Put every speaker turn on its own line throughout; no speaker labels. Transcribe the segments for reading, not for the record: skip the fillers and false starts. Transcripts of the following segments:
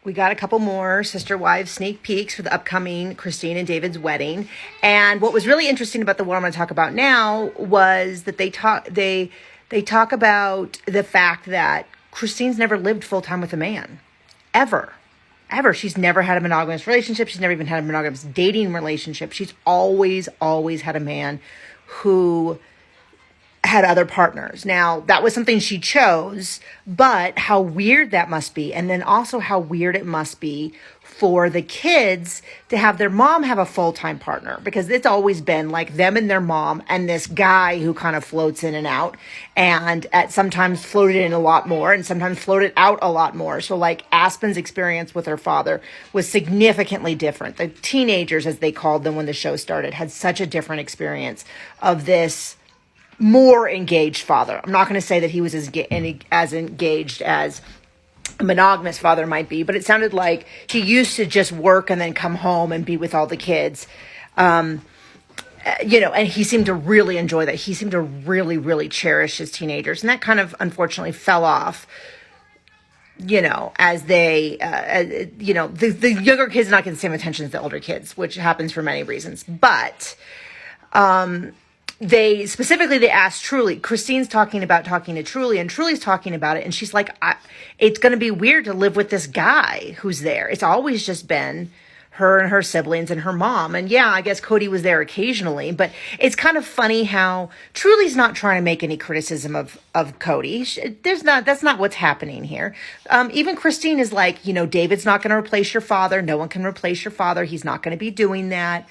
We got a couple more Sister Wives sneak peeks for the upcoming Christine and David's wedding. And what was really interesting about the one I'm going to talk about now was that they talk about the fact that Christine's never lived full time with a man. Ever. She's never had a monogamous relationship. She's never even had a monogamous dating relationship. She's always had a man who had other partners. Now, that was something she chose, but how weird that must be. And then also how weird it must be for the kids to have their mom have a full-time partner, because it's always been like them and their mom and this guy who kind of floats in and out, and at sometimes floated in a lot more and sometimes floated out a lot more. So like Aspens' experience with her father was significantly different. The teenagers, as they called them when the show started, had such a different experience of this more engaged father. I'm not going to say that he was as engaged as a monogamous father might be, but it sounded like he used to just work and then come home and be with all the kids. And he seemed to really enjoy that. He seemed to really, really cherish his teenagers. And that kind of unfortunately fell off, as they, the younger kids not getting the same attention as the older kids, which happens for many reasons. But, they asked Truly. Christine's talking to Truly, and Truly's talking about it. And she's like, it's going to be weird to live with this guy who's there. It's always just been her and her siblings and her mom. And yeah, I guess Cody was there occasionally, but it's kind of funny how Truly's not trying to make any criticism of Cody. That's not what's happening here. Even Christine is like, David's not going to replace your father. No one can replace your father. He's not going to be doing that.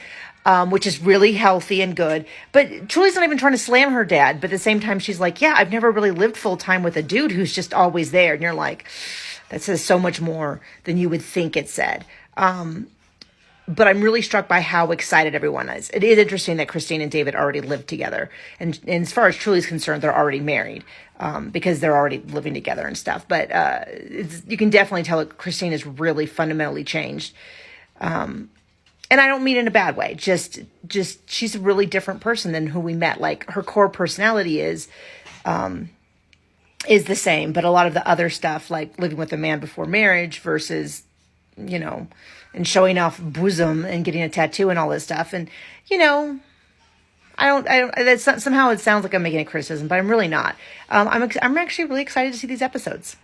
Which is really healthy and good. But Truly's not even trying to slam her dad. But at the same time, she's like, yeah, I've never really lived full time with a dude who's just always there. And you're like, that says so much more than you would think it said. But I'm really struck by how excited everyone is. It is interesting that Christine and David already live together. And as far as Truly's concerned, they're already married because they're already living together and stuff. But you can definitely tell that Christine has really fundamentally changed. And I don't mean in a bad way, just she's a really different person than who we met. Like her core personality is the same, but a lot of the other stuff, like living with a man before marriage versus, and showing off bosom and getting a tattoo and all this stuff. And, somehow it sounds like I'm making a criticism, but I'm really not. I'm actually really excited to see these episodes.